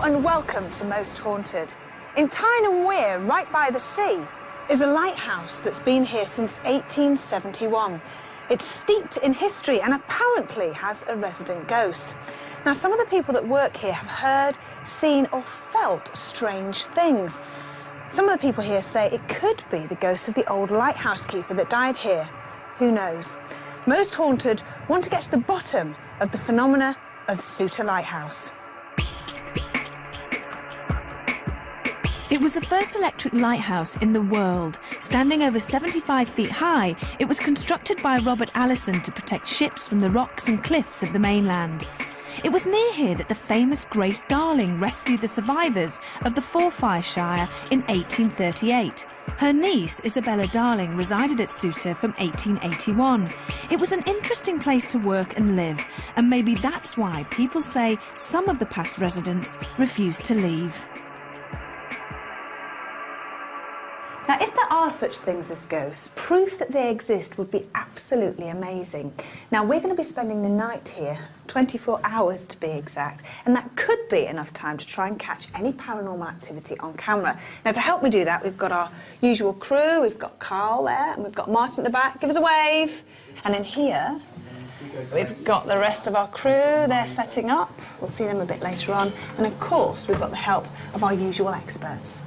Hello and welcome to Most Haunted. In Tyne and Wear, right by the sea, is a lighthouse that's been here since 1871. It's steeped in history and apparently has a resident ghost. Now, some of the people that work here have heard, seen or felt strange things. Some of the people here say it could be the ghost of the old lighthouse keeper that died here. Who knows? Most Haunted want to get to the bottom of the phenomena of Souter Lighthouse. It was the first electric lighthouse in the world. Standing over 75 feet high, it was constructed by Robert Allison to protect ships from the rocks and cliffs of the mainland. It was near here that the famous Grace Darling rescued the survivors of the Forfarshire in 1838. Her niece, Isabella Darling, resided at Souter from 1881. It was an interesting place to work and live, and maybe that's why people say some of the past residents refused to leave. Now, if there are such things as ghosts, proof that they exist would be absolutely amazing. Now, we're going to be spending the night here, 24 hours to be exact, and that could be enough time to try and catch any paranormal activity on camera. Now, to help me do that, we've got our usual crew. We've got Carl there, and we've got Martin at the back. Give us a wave. And in here, we've got the rest of our crew. They're setting up. We'll see them a bit later on. And, of course, we've got the help of our usual experts.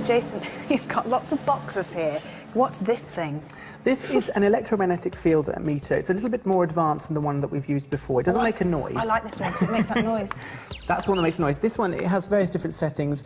Jason, you've got lots of boxes here. What's this thing? This is an electromagnetic field meter. It's a little bit more advanced than the one that we've used before. It doesn't make a noise. I like this one because it makes that noise. That's the one that makes noise. This one, it has various different settings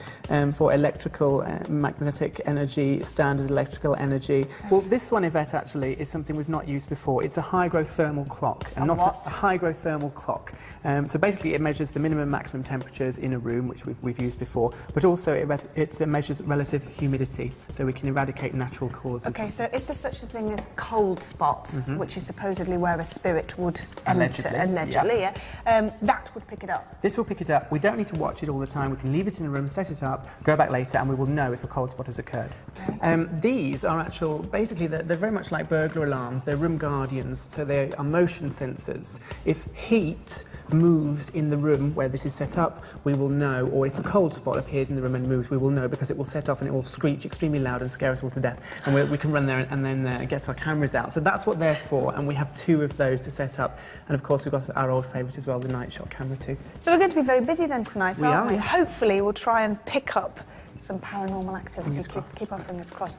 for electrical, magnetic energy, standard electrical energy. Well, this one, Yvette, actually is something we've not used before. It's a high-growth thermal clock, and not a high-growth thermal clock. So basically, it measures the minimum and maximum temperatures in a room, which we've used before, but also it measures relative humidity, so we can eradicate natural causes. Okay, so if there's such a thing as cold spots, which is supposedly where a spirit would enter, allegedly, that would pick it up. This will pick it up. We don't need to watch it all the time. We can leave it in a room, set it up, go back later, and we will know if a cold spot has occurred. Okay. These are basically, they're very much like burglar alarms. They're room guardians, so they are motion sensors. If heat moves in the room where this is set up, we will know, or if a cold spot appears in the room and moves, we will know, because it will set off and it will screech extremely loud and scare us all to death. And we can run there and then get our cameras out. So that's what they're for, and we have 2 of those to set up. And of course, we've got our old favourite as well, the night shot camera too. So we're going to be very busy then tonight, aren't we? Yes. Hopefully we'll try and pick up some paranormal activity. Keep our fingers crossed.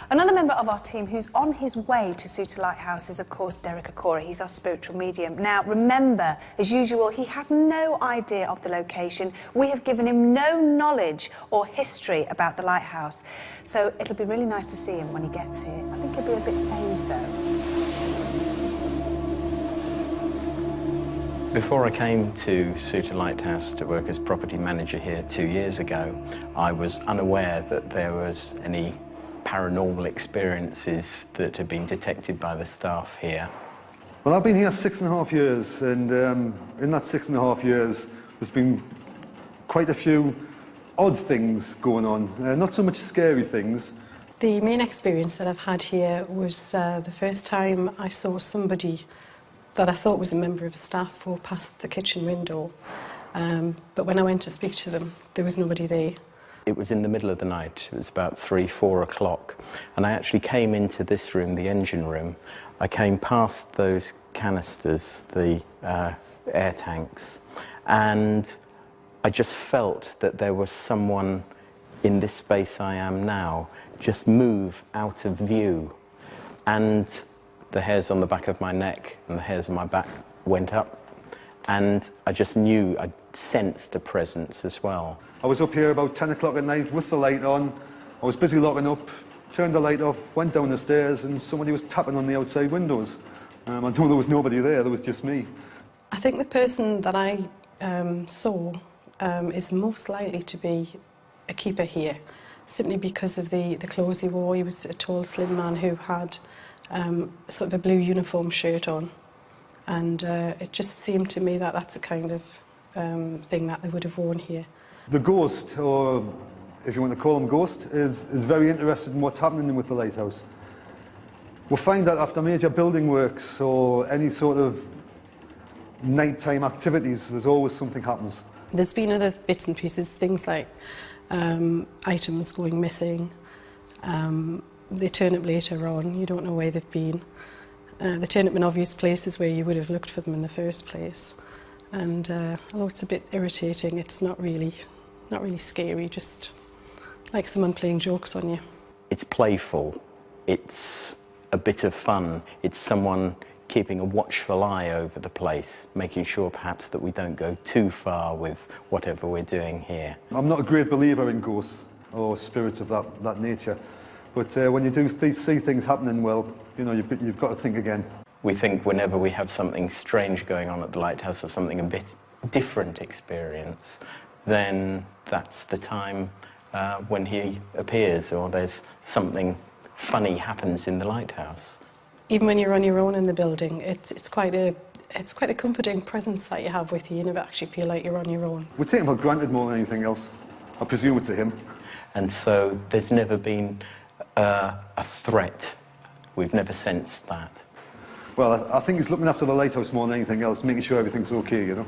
Another member of our team who's on his way to Souter Lighthouse is, of course, Derek Okora. He's our spiritual medium. Now, remember, as usual, he has no idea of the location. We have given him no knowledge or history about the lighthouse. So it'll be really nice to see him when he gets here. I think he'll be a bit phased, though. Before I came to Souter Lighthouse to work as property manager here 2 years ago, I was unaware that there was any paranormal experiences that had been detected by the staff here. Well, I've been here 6.5 years, and in that 6.5 years, there's been quite a few odd things going on, not so much scary things. The main experience that I've had here was the first time I saw somebody that I thought was a member of staff walk past the kitchen window. But when I went to speak to them, there was nobody there. It was in the middle of the night. It was about 3-4 o'clock. And I actually came into this room, the engine room. I came past those canisters, the air tanks, and I just felt that there was someone in this space I am now just move out of view. And the hairs on the back of my neck and the hairs on my back went up, and I just knew, I sensed a presence as well. I was up here about 10 o'clock at night with the light on. I was busy locking up, turned the light off, went down the stairs, and somebody was tapping on the outside windows. I know there was nobody there was just me. I think the person that I saw is most likely to be a keeper here, simply because of the clothes he wore. He was a tall, slim man who had sort of a blue uniform shirt on, and it just seemed to me that that's the kind of thing that they would have worn here. The ghost, or if you want to call him ghost, is very interested in what's happening with the lighthouse. We find that after major building works or any sort of nighttime activities, there's always something happens. There's been other bits and pieces, things like items going missing. They turn up later on, you don't know where they've been. They turn up in obvious places where you would have looked for them in the first place. And although it's a bit irritating, it's not really scary, just like someone playing jokes on you. It's playful, it's a bit of fun, it's someone keeping a watchful eye over the place, making sure perhaps that we don't go too far with whatever we're doing here. I'm not a great believer in ghosts or spirits of that nature, but when you do see things happening, well, you know, you've got to think again. We think whenever we have something strange going on at the Lighthouse or something a bit different experience, then that's the time when he appears or there's something funny happens in the Lighthouse. Even when you're on your own in the building, it's quite a comforting presence that you have with you. You never actually feel like you're on your own. We take him for granted more than anything else. I presume it's to him. And so there's never been a threat. We've never sensed that. Well, I think he's looking after the lighthouse more than anything else, making sure everything's okay, you know.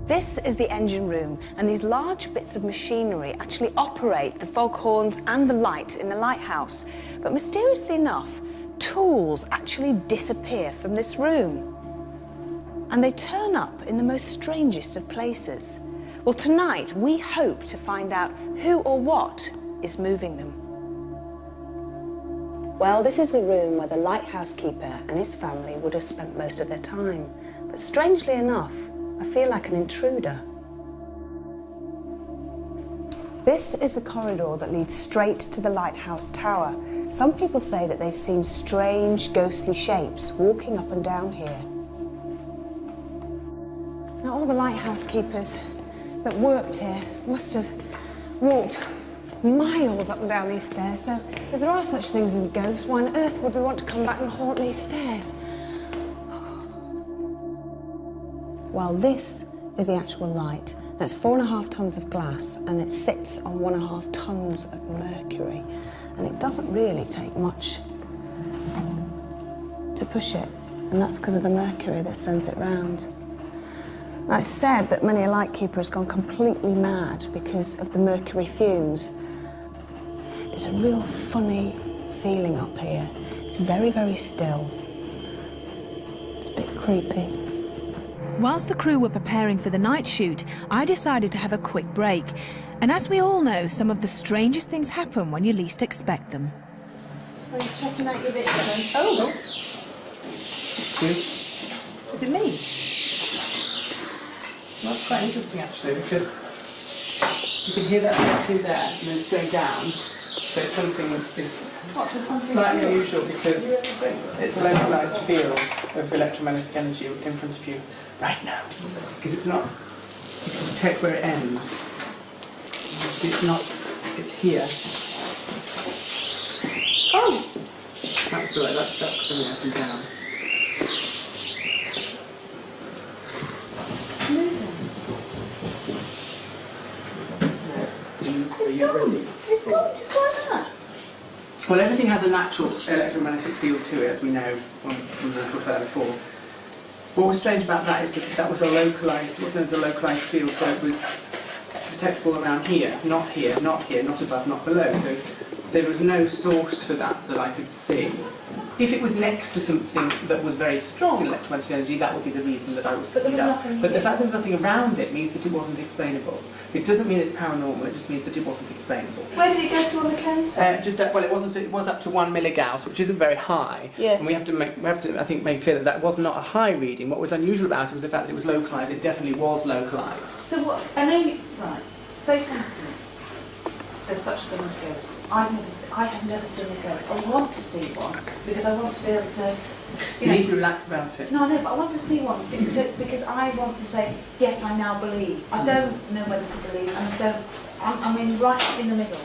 This is the engine room, and these large bits of machinery actually operate the foghorns and the light in the lighthouse. But mysteriously enough, tools actually disappear from this room. And they turn up in the most strangest of places. Well, tonight we hope to find out who or what is moving them. Well, this is the room where the lighthouse keeper and his family would have spent most of their time. But strangely enough, I feel like an intruder. This is the corridor that leads straight to the lighthouse tower. Some people say that they've seen strange, ghostly shapes walking up and down here. Now, all the lighthouse keepers that worked here must have walked miles up and down these stairs, so if there are such things as ghosts, why on earth would we want to come back and haunt these stairs? Well, this is the actual light. It's 4.5 tons of glass, and it sits on 1.5 tons of mercury. And it doesn't really take much to push it, and that's because of the mercury that sends it round. Now, it's said that many a lightkeeper has gone completely mad because of the mercury fumes. It's a real funny feeling up here. It's very, very still. It's a bit creepy. Whilst the crew were preparing for the night shoot, I decided to have a quick break. And as we all know, some of the strangest things happen when you least expect them. Are you checking out your bits then? Oh! Is it me? That's quite interesting actually, because you can hear that through there and then it's going down. So it's something that is slightly unusual because it's a localised field of electromagnetic energy in front of you right now. Because it's not, you can detect where it ends. See, it's here. Oh! That's all right, that's because I'm up and down. It's gone just like that. Well, everything has a natural electromagnetic field to it, as we know when we talked about that before. What was strange about that is that was a localised, what's known as a localised field, so it was detectable around here, not here, not here, not above, not below. So there was no source for that I could see. If it was next to something that was very strong electromagnetic energy, that would be the reason that I was picking it up. But the fact there was nothing around it means that it wasn't explainable. It doesn't mean it's paranormal, it just means that it wasn't explainable. Where did it go to on the counter? Well, it was up to 1 milligauss, which isn't very high. Yeah. And we have to, I think, make clear that was not a high reading. What was unusual about it was the fact that it was localised. It definitely was localised. So what, I know you, right, say for instance, there's such a thing as ghosts. I have never seen a ghost. I want to see one because I want to be able to. You need to be relaxed about it. No, I know, but I want to see one because I want to say, yes, I now believe. I don't know whether to believe, and I don't. I'm in right in the middle.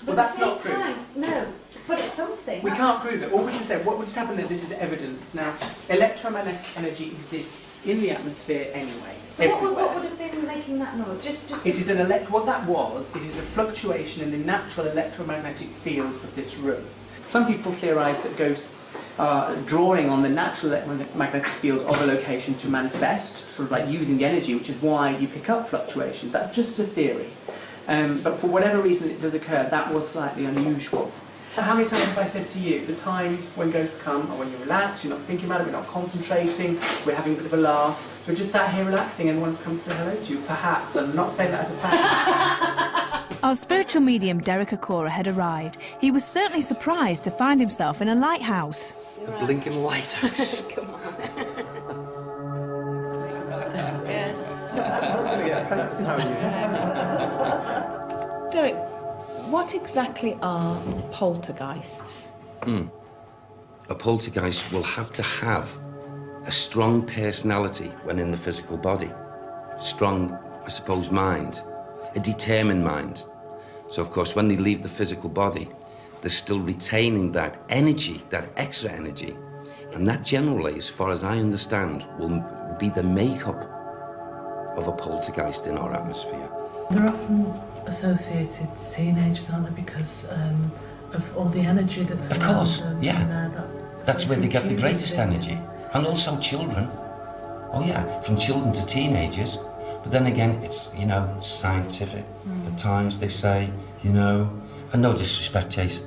But Well, that's at not the same true. time, no, but it's something. We can't prove it. All we can say, what would just happen there, this is evidence. Now, electromagnetic energy exists in the atmosphere anyway, So everywhere. what would have been making that noise? Just. It is an what that was, it is a fluctuation in the natural electromagnetic field of this room. Some people theorise that ghosts are drawing on the natural electromagnetic field of a location to manifest, sort of like using the energy, which is why you pick up fluctuations. That's just a theory. But for whatever reason it does occur, that was slightly unusual. How many times have I said to you, the times when ghosts come are when you're relaxed, you're not thinking about it, we're not concentrating, we're having a bit of a laugh, we're just sat here relaxing and one's come to say hello to you, perhaps. I'm not saying that as a practice. Our spiritual medium Derek Akora had arrived. He was certainly surprised to find himself in a lighthouse. A blinking lighthouse. Come on. Derek, what exactly are poltergeists? A poltergeist will have to have a strong personality when in the physical body. Strong, I suppose, mind. A determined mind. So, of course, when they leave the physical body, they're still retaining that energy, that extra energy. And that generally, as far as I understand, will be the makeup of a poltergeist in our atmosphere. They're often associated teenagers, aren't they, because of all the energy that's Of around course, them, yeah. And, That's where they get the puberty. greatest energy. And also children. Oh yeah, from children to teenagers. But then again, it's, you know, scientific. At times they say, you know, and no disrespect, Chase.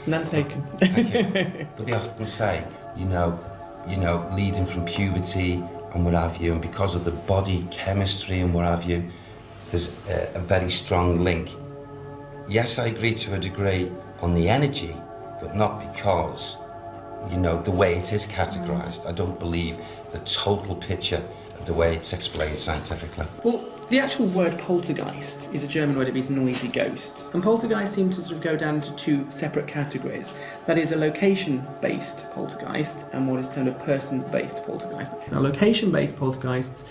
None taken. Thank you. But they often say, you know, leading from puberty and what have you, and because of the body chemistry and what have you, there's a very strong link. Yes, I agree to a degree on the energy, but not because, you know, the way it is categorised. I don't believe the total picture of the way it's explained scientifically. Well, the actual word poltergeist is a German word. It means noisy ghost. And poltergeist seems to sort of go down into two separate categories. That is a location-based poltergeist and what is termed a person-based poltergeist. Now, location-based poltergeists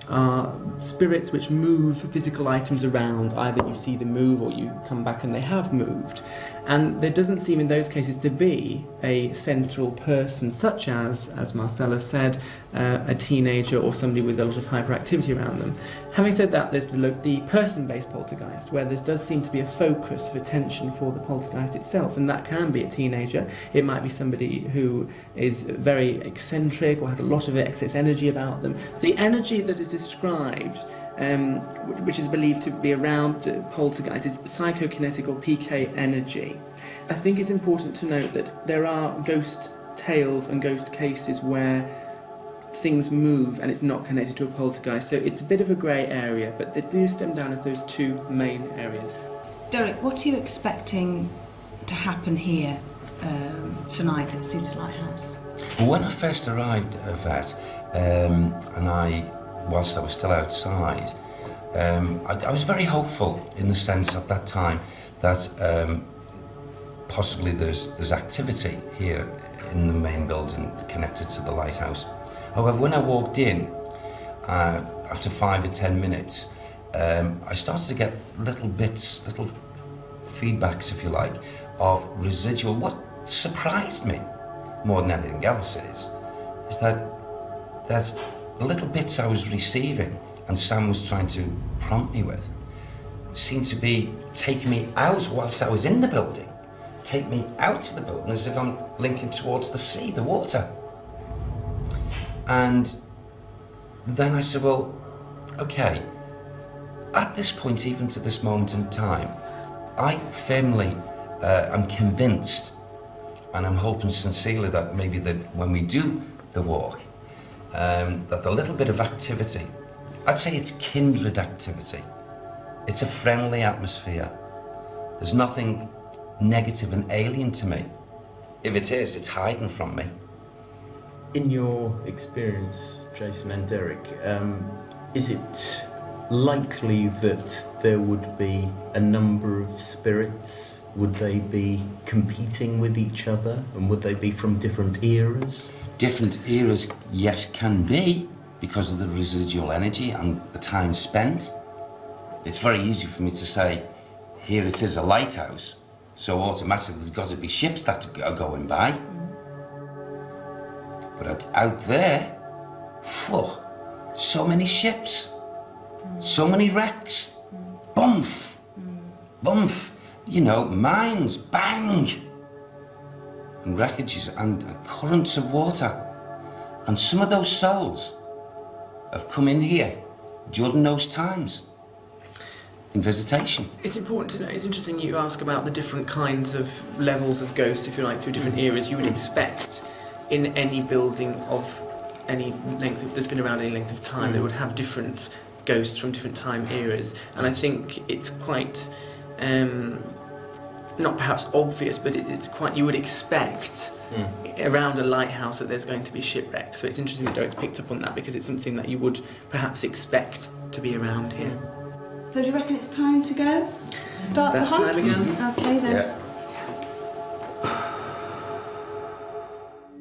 are spirits which move physical items around. Either you see them move or you come back and they have moved. And there doesn't seem in those cases to be a central person, such as Marcella said, a teenager or somebody with a lot of hyperactivity around them. Having said that, there's the person-based poltergeist, where there does seem to be a focus of attention for the poltergeist itself, and that can be a teenager. It might be somebody who is very eccentric or has a lot of excess energy about them. The energy that is described, which is believed to be around poltergeist, is psychokinetic or PK energy. I think it's important to note that there are ghost tales and ghost cases where things move and it's not connected to a poltergeist, so it's a bit of a grey area, but they do stem down as those two main areas. Derek, what are you expecting to happen here tonight at Souter Lighthouse? Well, when I first arrived, Yvette, and whilst I was still outside, I was very hopeful in the sense at that time that possibly there's activity here in the main building connected to the lighthouse. However, when I walked in, after 5 or 10 minutes, I started to get little bits, little feedbacks, if you like, of residual. What surprised me more than anything else is that the little bits I was receiving and Sam was trying to prompt me with seemed to be taking me out whilst I was in the building, take me out of the building as if I'm linking towards the sea, the water. And then I said, well, okay, at this point, even to this moment in time, I firmly am convinced, and I'm hoping sincerely that maybe that when we do the walk, that the little bit of activity, I'd say it's kindred activity. It's a friendly atmosphere. There's nothing negative and alien to me. If it is, it's hiding from me. In your experience, Jason and Derek, is it likely that there would be a number of spirits? Would they be competing with each other, and would they be from different eras? Different eras, yes, can be, because of the residual energy and the time spent. It's very easy for me to say, here it is, a lighthouse, so automatically there's got to be ships that are going by. But out there, phew, so many ships, so many wrecks, bump, bump, you know, mines, bang, and wreckages and currents of water. And some of those souls have come in here during those times in visitation. It's important to know, it's interesting you ask about the different kinds of levels of ghosts, if you like, through different eras. You would expect in any building of any length, that's been around any length of time, they would have different ghosts from different time eras. And I think it's quite, not perhaps obvious, but it's quite, you would expect around a lighthouse that there's going to be shipwrecks. So it's interesting that Derek's picked up on that, because it's something that you would perhaps expect to be around here. So do you reckon it's time to go? Start the hunt? Okay then. Yeah.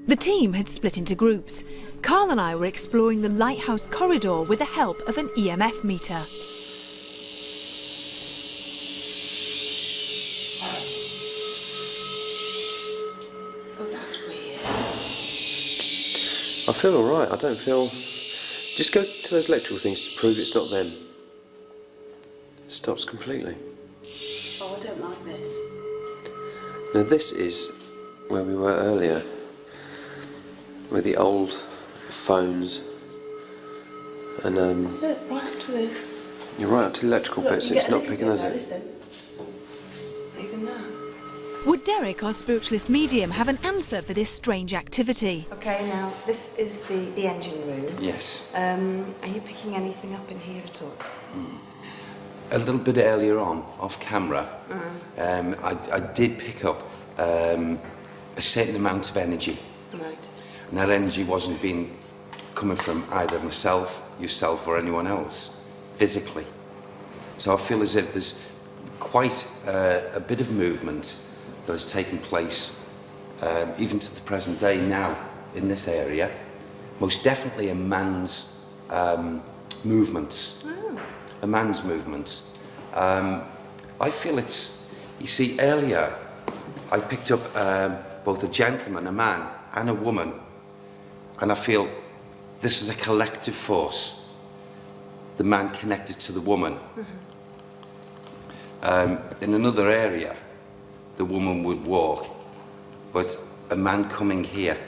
The team had split into groups. Carl and I were exploring the lighthouse corridor with the help of an EMF meter. Oh, that's weird. I feel all right. I don't feel... Just go to those electrical things to prove it's not them. It stops completely. Oh, I don't like this. Now this is where we were earlier, where the old phones and Look, right up to this. you're right up to the electrical bits. It's not picking those up. Listen. Even that. Would Derek, our spiritualist medium, have an answer for this strange activity? Okay, now this is the engine room. Yes. Are you picking anything up in here at all? A little bit earlier on, off camera, I did pick up a certain amount of energy. Right. And that energy wasn't coming from either myself, yourself, or anyone else, physically. So I feel as if there's quite a bit of movement that has taken place, even to the present day now, in this area. Most definitely a man's movements. A man's movement. I feel it's, you see, earlier I picked up both a gentleman, a man, and a woman, and I feel this is a collective force. The man connected to the woman. In another area, the woman would walk, but a man coming here.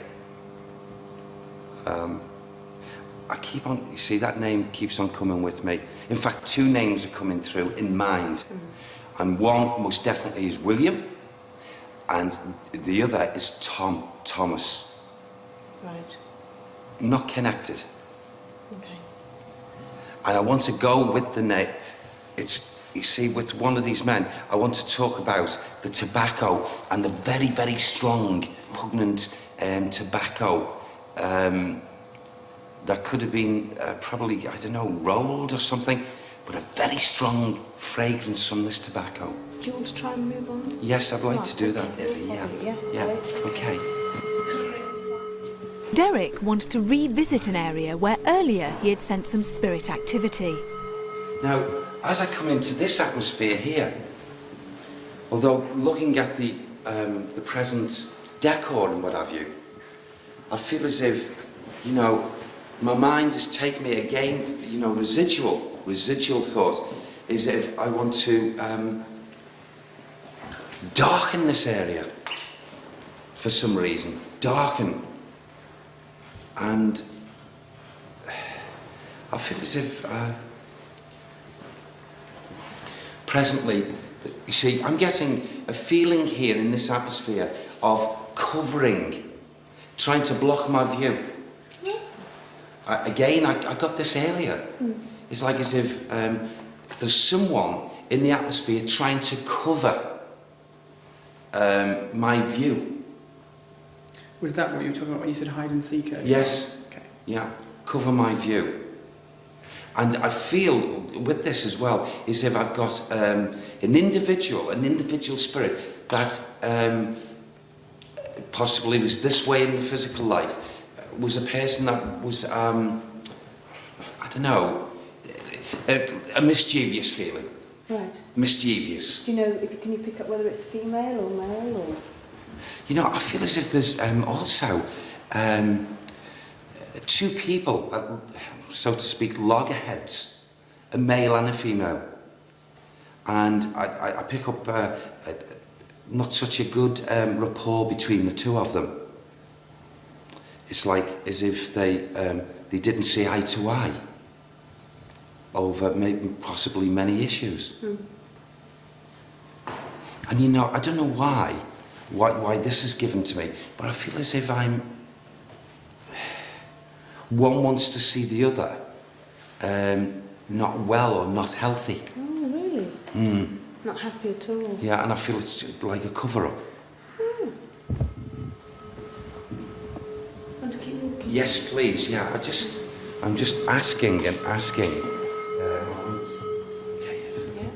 I keep on, you see, that name keeps on coming with me. In fact, two names are coming through in mind. And one most definitely is William, and the other is Thomas. Right. Not connected. Okay. And I want to go with the name. It's, you see, with one of these men, I want to talk about the tobacco and the very, very strong, pungent tobacco. That could have been probably, I don't know, rolled or something, but a very strong fragrance from this tobacco. Do you want to try and move on? Yes, I'd like to do that, Okay, really, yeah. yeah. Okay. Derek wanted to revisit an area where earlier he had sensed some spirit activity. Now, as I come into this atmosphere here, although looking at the present decor and what have you, I feel as if, you know, my mind has taken me again, you know, residual thought is if I want to darken this area for some reason, darken. And I feel as if presently, you see, I'm getting a feeling here in this atmosphere of covering, trying to block my view. I got this earlier. It's like as if there's someone in the atmosphere trying to cover my view. Was that what you were talking about when you said hide and seek earlier? Yes. Okay. Yeah, cover my view. And I feel with this as well, is if I've got an individual spirit that possibly was this way in the physical life, was a person that was, I don't know, a mischievous feeling. Right. Mischievous. Do you know, can you pick up whether it's female or male or? You know, I feel as if there's also two people, so to speak, loggerheads, a male and a female. And I pick up not such a good rapport between the two of them. It's like as if they didn't see eye to eye over maybe possibly many issues. And you know, I don't know why this is given to me, but I feel as if one wants to see the other not well or not healthy. Oh, really? Not happy at all? Yeah, and I feel it's like a cover-up. Want to keep walking? Yes, please, yeah, I'm just asking and asking. Okay. Yeah.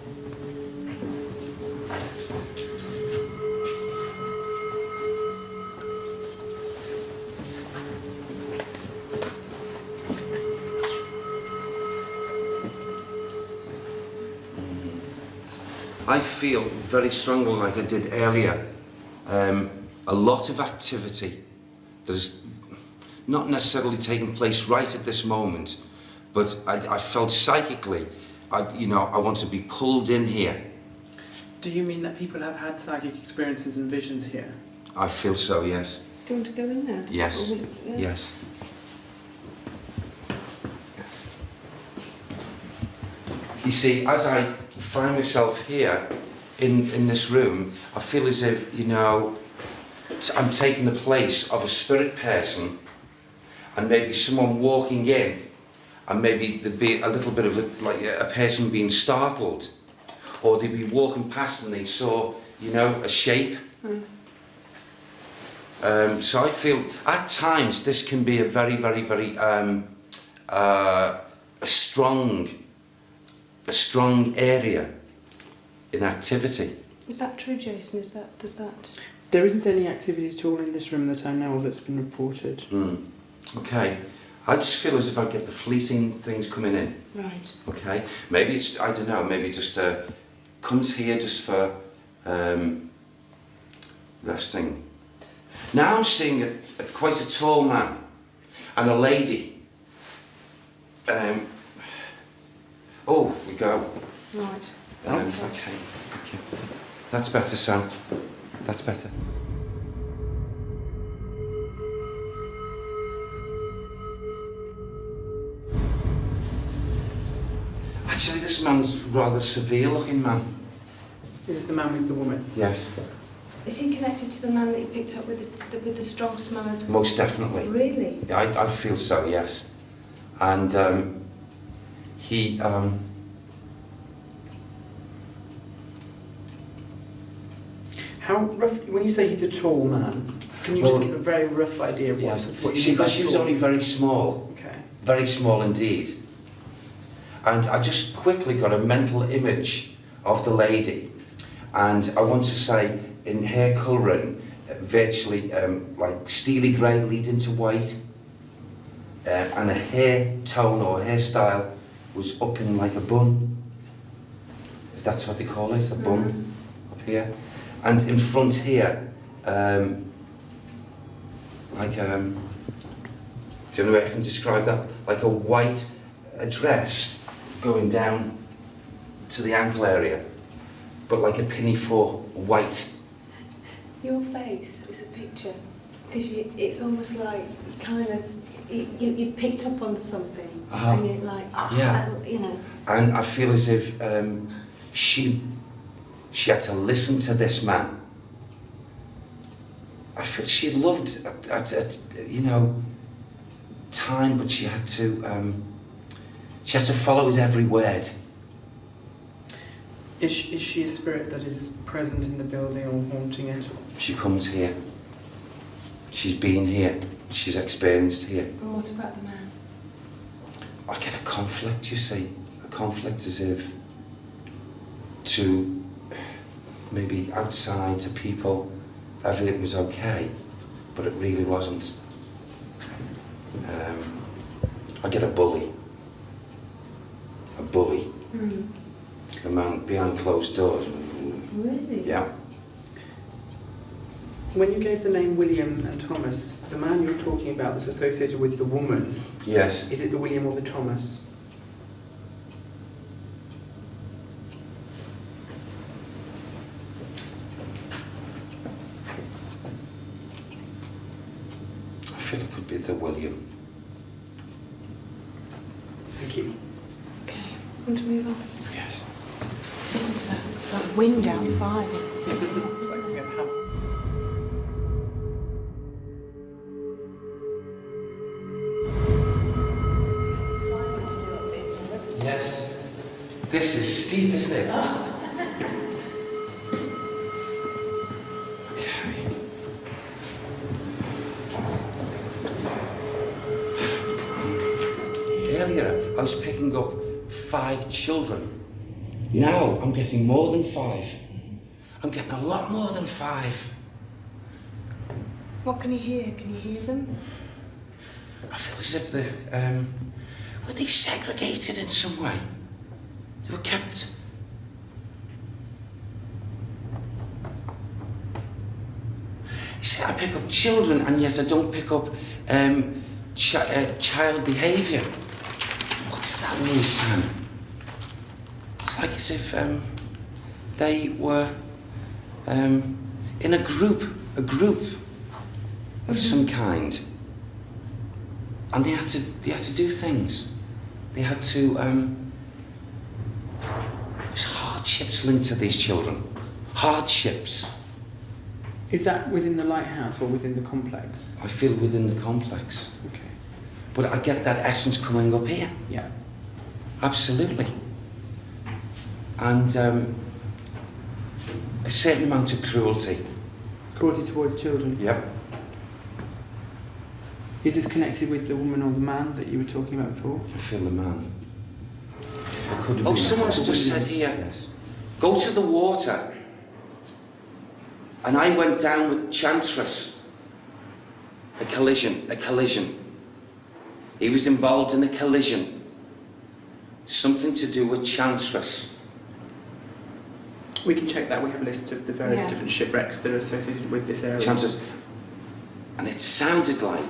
I feel very strongly, like I did earlier, a lot of activity that is not necessarily taking place right at this moment, but I felt psychically, I want to be pulled in here. Do you mean that people have had psychic experiences and visions here? I feel so, yes. Do you want to go in there? Yes, Yeah. yes. You see, as I find myself here in this room, I feel as if, I'm taking the place of a spirit person, and maybe someone walking in, and maybe there'd be a little bit of a person being startled, or they'd be walking past and they saw, a shape. So I feel at times this can be a very, very, very a strong area in activity. Is that true, Jason? Does that? There isn't any activity at all in this room that I know of that's been reported. Okay. I just feel as if I get the fleeting things coming in. Right. Okay. Maybe it's, I don't know, maybe just comes here just for resting. Now I'm seeing quite a tall man and a lady. Oh, we go. Right. Okay. Thank you. That's better, Sam. That's better. Actually, this man's rather severe-looking man. Is this the man with the woman? Yes. Is he connected to the man that you picked up with the strong smell of? Most definitely. Really? Yeah, I feel so, yes. And he How rough? When you say he's a tall man, can you just give a very rough idea of yes. what you See, mean by because she was tall? only very small. Okay. Very small indeed. And I just quickly got a mental image of the lady, and I want to say in hair colouring, virtually like steely grey leading to white, and a hair tone or hairstyle was up in like a bun, if that's what they call it, a bun up here, and in front here, do you know way I can describe that? Like a white dress going down to the ankle area, but like a pinafore white. Your face is a picture, because it's almost like you picked up on something, and you're like, yeah. And I feel as if she had to listen to this man. I feel she loved time, but she had to follow his every word. Is she a spirit that is present in the building or haunting it? She comes here. She's been here. She's experienced here. And what about the man? I get a conflict, you see. A conflict as if to maybe outside to people everything was okay, but it really wasn't. I get a bully. A bully. A man behind closed doors. Really? Yeah. When you gave the name William and Thomas, the man you're talking about that's associated with the woman, Yes. is it the William or the Thomas? I feel it could be the William. Thank you. Okay, want to move on? Yes. Listen to that wind outside. Yes. This is steep, isn't it? Okay. Earlier, I was picking up 5 children. Now, I'm getting more than 5. I'm getting a lot more than 5. What can you hear? Can you hear them? I feel as if they're, were they segregated in some way? They were kept. You see, I pick up children and yet I don't pick up child behaviour. What does that mean, Sam? It's like as if they were in a group of some kind. And they had to do things. They had to, there's hardships linked to these children. Hardships. Is that within the lighthouse or within the complex? I feel within the complex. Okay. But I get that essence coming up here. Yeah. Absolutely. And a certain amount of cruelty. Cruelty towards children? Yep. Is this connected with the woman or the man that you were talking about before? I feel the man. Oh, Someone's just said here, yes. Go to the water. And I went down with Chantress. A collision. He was involved in a collision. Something to do with Chantress. We can check that. We have a list of the various different shipwrecks that are associated with this area. Chantress. And it sounded like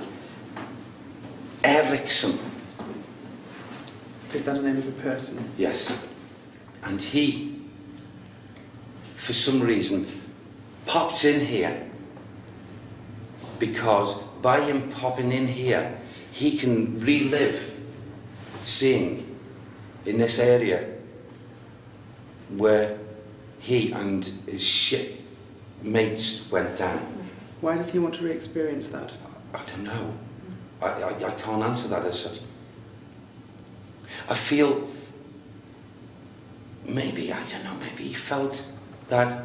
Ericsson. Is that a name of a person? Yes. And he, for some reason, popped in here because by him popping in here, he can relive seeing in this area where he and his shipmates went down. Why does he want to re-experience that? I don't know. I can't answer that as such. I feel maybe, I don't know, maybe he felt that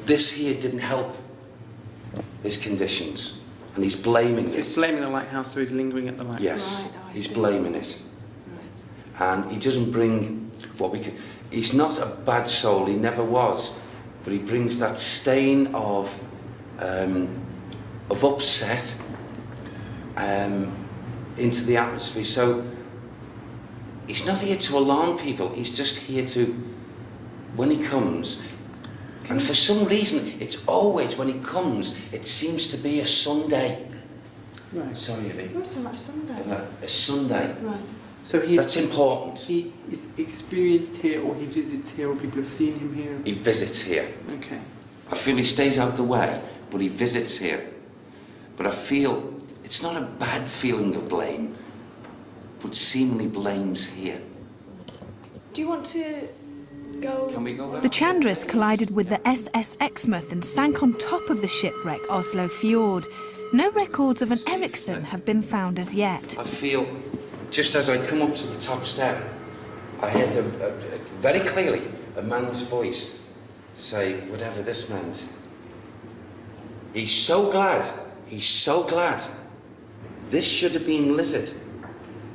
this here didn't help his conditions and he's blaming it. He's blaming the lighthouse, so he's lingering at the lighthouse. Yes, Right, oh, I he's see. blaming it. And he doesn't bring what we could... He's not a bad soul, he never was, but he brings that stain of upset into the atmosphere. So he's not here to alarm people, he's just here to, when he comes, and for some reason, it's always when he comes, it seems to be a Sunday. Right. Sorry, Evie. Not so much Sunday. A Sunday. Right. So he, That's important. he is experienced here, or he visits here, or people have seen him here? He visits here. Okay. I feel he stays out the way, but he visits here. But I feel it's not a bad feeling of blame, but seemingly blames here. Do you want to go? Can we go back? The Chandris collided with the SS Exmouth and sank on top of the shipwreck Oslo Fjord. No records of an Ericsson have been found as yet. I feel, just as I come up to the top step, I heard very clearly a man's voice say, whatever this meant. He's so glad. This should have been Lizard.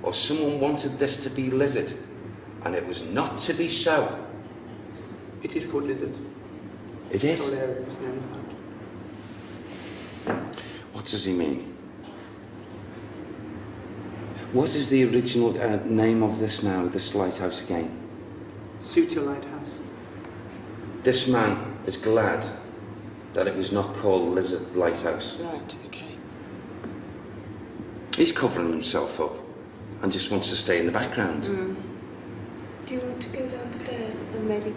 or someone wanted this to be Lizard, and it was not to be so. It is called Lizard. It is? The whole area is known as that. What does he mean? What is the original name of this now, this lighthouse again? Souter Lighthouse. This man is glad that it was not called Lizard Lighthouse. Right, okay. He's covering himself up and just wants to stay in the background. Do you want to go downstairs and maybe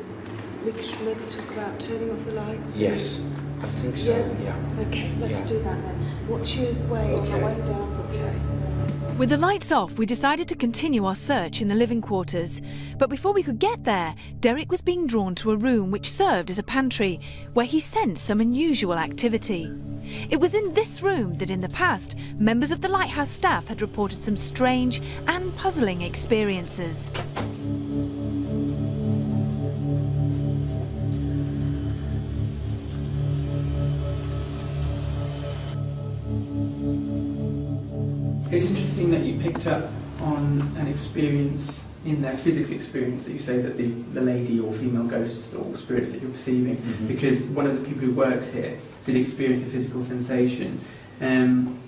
we should maybe talk about turning off the lights? Yes, I think so, yeah. Okay, let's Yeah. do that then. What's your way on the way down? Because With the lights off, we decided to continue our search in the living quarters. But before we could get there, Derek was being drawn to a room which served as a pantry, where he sensed some unusual activity. It was in this room that in the past, members of the Lighthouse staff had reported some strange and puzzling experiences. It's interesting that you picked up on an experience in their physical experience, that you say that the lady or female ghosts or spirits that you're perceiving, because one of the people who works here did experience a physical sensation, and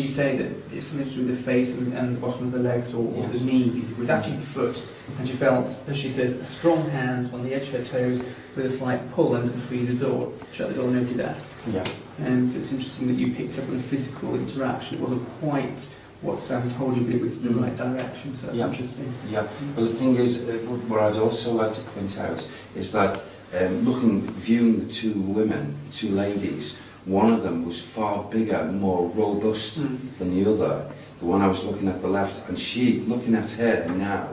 you say that it's something to do with the face and the bottom of the legs or Yes. the knees. It was actually the foot, and she felt, as she says, a strong hand on the edge of her toes with a slight pull and could free the door, shut the door, nobody there. Yeah. And so it's interesting that you picked up on a physical interaction. It wasn't quite what Sam told you, but it was in the right direction, so that's interesting. Yeah, but the thing is, what I'd also like to point out is that viewing the two women, the two ladies, one of them was far bigger and more robust than the other. The one I was looking at the left, and she, looking at her now,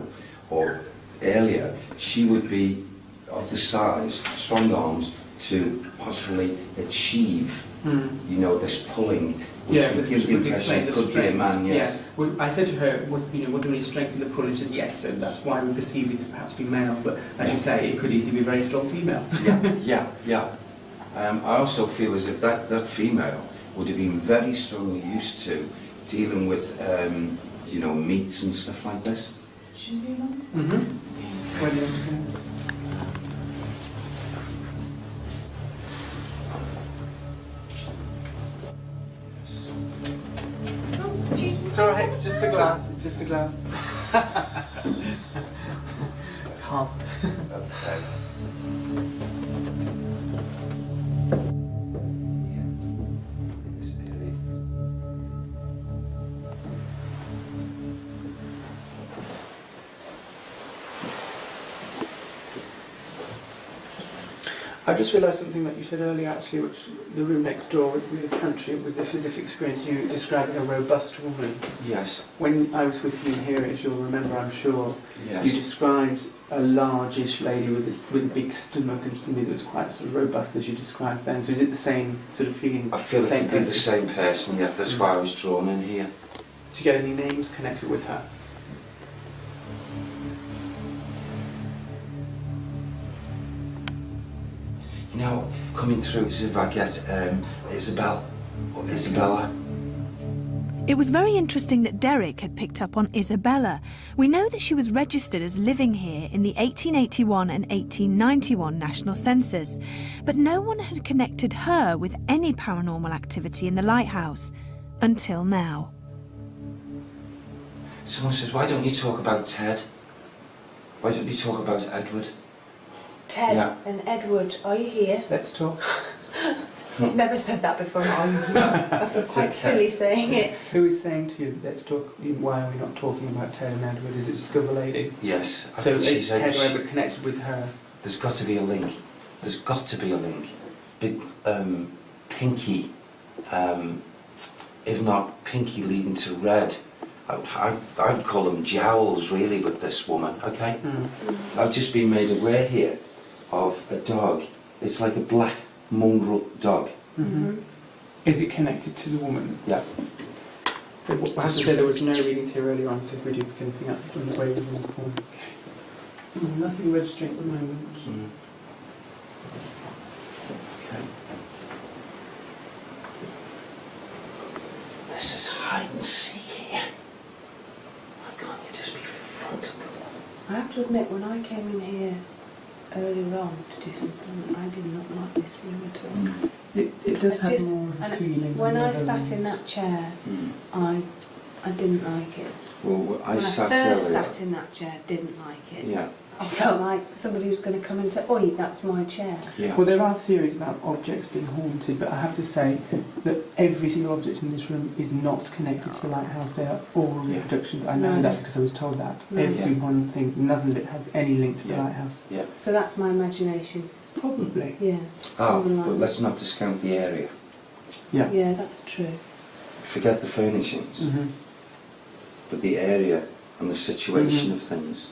or earlier, she would be of the size, strong arms, to possibly achieve, you know, this pulling. Which would give the impression it could be a man, yes. Yeah. Well, I said to her, was there any strength in the pull? And she said yes, so that's why we perceived it to perhaps be male. But as you say, it could easily be a very strong female. Yeah. I also feel as if that female would have been very strongly used to dealing with, you know, meats and stuff like this. shouldn't be long. Where do you want to go? It's alright, it's just the glass, it's just the glass. Calm. Okay. This area. I just realised something that you said earlier, actually, which the room next door with the pantry, with the physical experience, you described a robust woman. Yes. When I was with you here, as you'll remember, I'm sure, Yes. you described a largish lady with a big stomach and somebody that was quite sort of robust, as you described then. So is it the same sort of feeling? I feel it could be the same person, yeah. That's why I was drawn in here. Did you get any names connected with her? You know, coming through as if I get Isabella. It was very interesting that Derek had picked up on Isabella. We know that she was registered as living here in the 1881 and 1891 national census, but no one had connected her with any paranormal activity in the lighthouse until now. Someone says, why don't you talk about Ted? Why don't you talk about Edward? Ted Yeah. and Edward, are you here? Let's talk. I've never said that before. Are you here? I feel quite silly saying it. Who is saying to you, let's talk, why are we not talking about Ted and Edward? Is it still the lady? Yes. So She is said Ted or she- Edward connected with her? There's got to be a link. There's got to be a link. Big, pinky, if not pinky leading to red. I'd call them jowls, really, with this woman, okay? I've just been made aware here of a dog. It's like a black mongrel dog. Is it connected to the woman? Yeah. I have to say there was no readings here earlier on, so if we do pick anything up on the way we will call. Nothing registering at the moment. Okay. This is hide and seek here. My I have to admit, when I came in here earlier on to do something, I did not like this room at all. It does have Just- more of a and feeling. When than I the sat other in rooms. that chair, I didn't like it. Well, When I first sat in that chair, didn't like it. Yeah. I felt like somebody was going to come and say, "Oi, that's my chair." Yeah. Well, there are theories about objects being haunted, but I have to say that every single object in this room is not connected to the lighthouse. They are all reproductions. I know Right. that because I was told that. Right. Every one thing, none of it has any link to the lighthouse. Yeah. So that's my imagination. Probably. Yeah. Oh, Something like but that. let's not discount the area. Yeah. Yeah, that's true. Forget the furnishings, Mhm. but the area and the situation of things.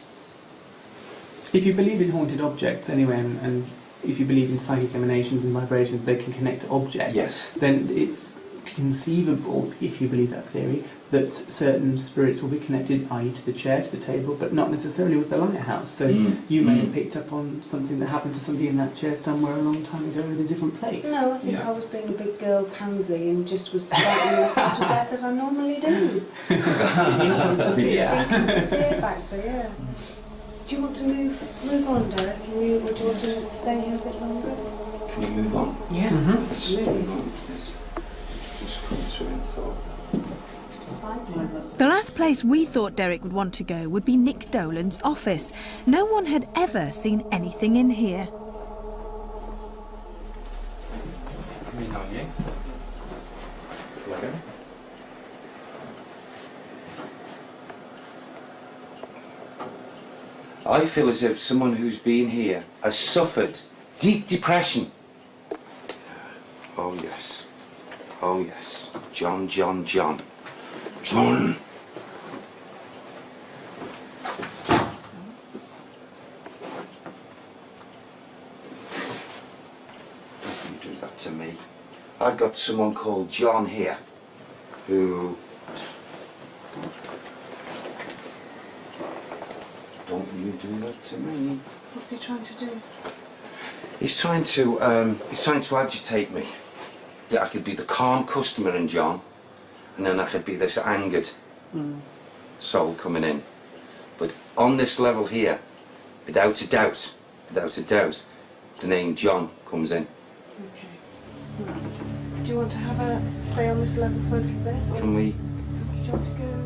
If you believe in haunted objects anyway, and if you believe in psychic emanations and vibrations, they can connect to objects, Yes. then it's conceivable, if you believe that theory, that certain spirits will be connected, i.e. to the chair, to the table, but not necessarily with the lighthouse. So you may have picked up on something that happened to somebody in that chair somewhere a long time ago in a different place. No, I think Yeah. I was being a big girl pansy and just was frightening myself to death as I normally do. Yeah. It's the fear factor, yeah. Do you want to move on, Derek? Or do you want to stay here a bit longer? Can you move on? Yeah. Let's move on. Yes. Just come through and thought. The last place we thought Derek would want to go would be Nick Dolan's office. No one had ever seen anything in here. Lean on you. Lego. I feel as if someone who's been here has suffered deep depression. Oh yes. Oh yes. John, John, John. John. Don't you do that to me. I've got someone called John here who... Don't you do that to me. What's he trying to do? He's trying to agitate me. That I could be the calm customer in John, and then I could be this angered soul coming in. But on this level here, without a doubt, the name John comes in. Okay. Right. Do you want to stay on this level for a little bit? Can we? Do you want to go?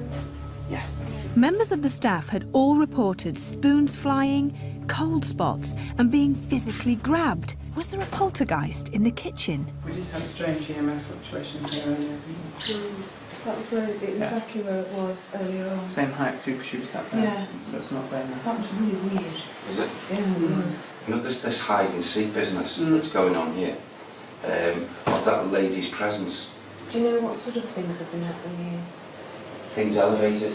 Yeah. Members of the staff had all reported spoons flying, cold spots, and being physically grabbed. Was there a poltergeist in the kitchen? We just had a strange EMF fluctuation here earlier. That was exactly where it was earlier on. Same height too, because she was sat there. Yeah. So it's not very nice. That was really weird. Is it? Yeah, it was. You know, there's this hide and seek business that's going on here. Of that lady's presence. Do you know what sort of things have been happening here? Things elevated.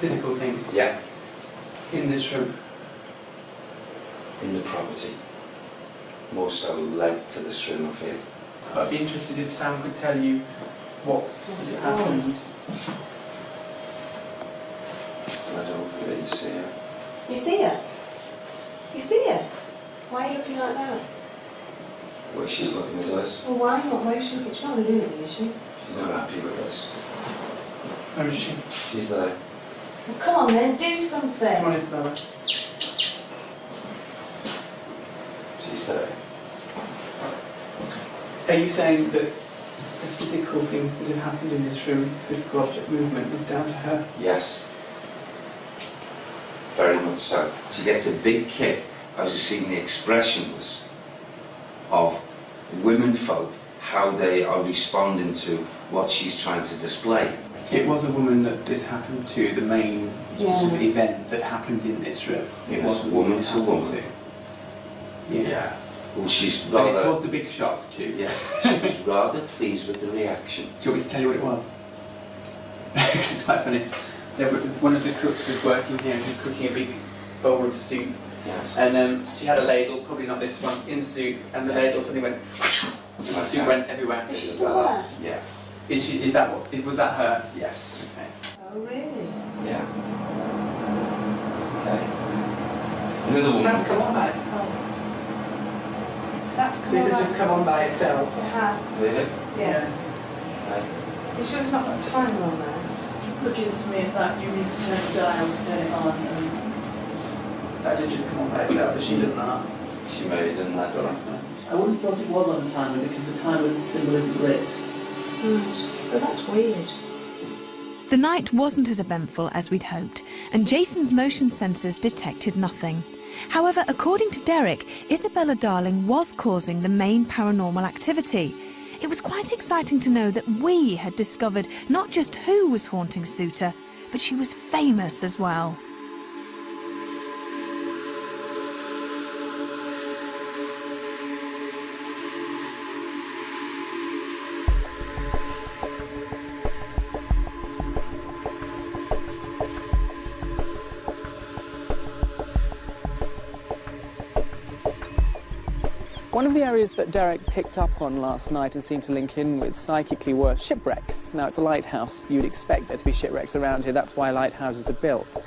Physical things. Yeah. In this room. In the property. More so led to this room, I feel. I'd be interested if Sam could tell you what happens. I don't really see her. You see her? You see her? Why are you looking like that? Well, she's looking at us. Well, why not? Why is she looking? She's not doing anything, is she? She's not happy with us. Where is she? She's there. Well, come on then, do something. Come on, Isabella. She's there. Are you saying that the physical things that have happened in this room, physical object movement, is down to her? Yes. Very much so. She gets a big kick out of seeing the expressions of women folk, how they are responding to what she's trying to display. It was a woman that this happened to, the main sort of event that happened in this room. It Yes, was a woman woman it to happened woman. to. Yeah. Well, she's And rather... it caused a big shock to you. Yes, she was rather pleased with the reaction. Do you want me to tell you what it was? Because it's quite funny. One of the cooks was working here and she was cooking a big bowl of soup. Yes. And she had a ladle, probably not this one, in the soup, and the ladle suddenly went... and the soup went everywhere. Is she still there? Yeah. Was that her? Yes. Okay. Oh, really? Yeah. Okay. Another woman. That's come on by itself. That's come This on has by just come on by itself. It has. Really? Yes. Okay. You sure it's not got a timer on there? Look into me at that, you need to turn the dial to turn it on and have just come on by itself, but she did that. She may have done that. I wouldn't have thought it was on the timer because the timer symbol isn't lit. Right. But that's weird. The night wasn't as eventful as we'd hoped, and Jason's motion sensors detected nothing. However, according to Derek, Isabella Darling was causing the main paranormal activity. It was quite exciting to know that we had discovered not just who was haunting Souter, but she was famous as well. One of the areas that Derek picked up on last night and seemed to link in with psychically were shipwrecks. Now, it's a lighthouse. You'd expect there to be shipwrecks around here. That's why lighthouses are built.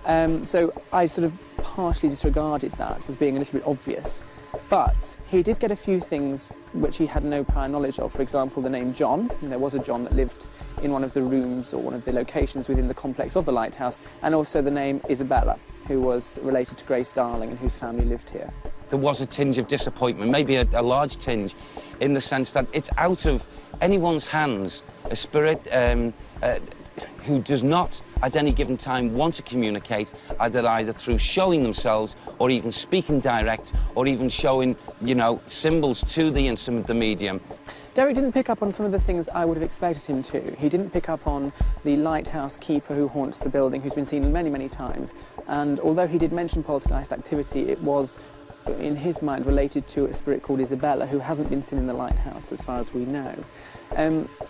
So I sort of partially disregarded that as being a little bit obvious. But he did get a few things which he had no prior knowledge of. For example, the name John. And there was a John that lived in one of the rooms or one of the locations within the complex of the lighthouse. And also the name Isabella, who was related to Grace Darling and whose family lived here. There was a tinge of disappointment, maybe a large tinge, in the sense that it's out of anyone's hands, a spirit who does not at any given time want to communicate, either through showing themselves or even speaking direct or even showing, you know, symbols to the instrument, the medium. Derek didn't pick up on some of the things I would have expected him to. He didn't pick up on the lighthouse keeper who haunts the building, who's been seen many, many times. And although he did mention poltergeist activity, it was, in his mind, related to a spirit called Isabella, who hasn't been seen in the lighthouse, as far as we know.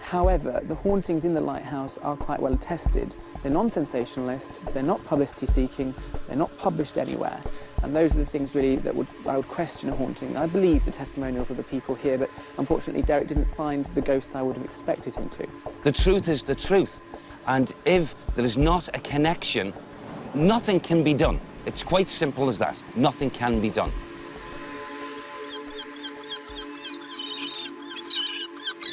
However, the hauntings in the lighthouse are quite well attested. They're non-sensationalist, they're not publicity-seeking, they're not published anywhere. And those are the things, really, that I would question a haunting. I believe the testimonials of the people here, but unfortunately, Derek didn't find the ghosts I would have expected him to. The truth is the truth. And if there is not a connection, nothing can be done. It's quite simple as that. Nothing can be done.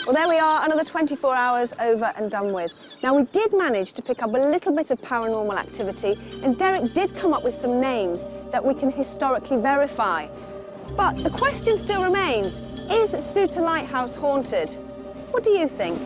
Well, there we are, another 24 hours over and done with. Now, we did manage to pick up a little bit of paranormal activity, and Derek did come up with some names that we can historically verify. But the question still remains, is Souter Lighthouse haunted? What do you think?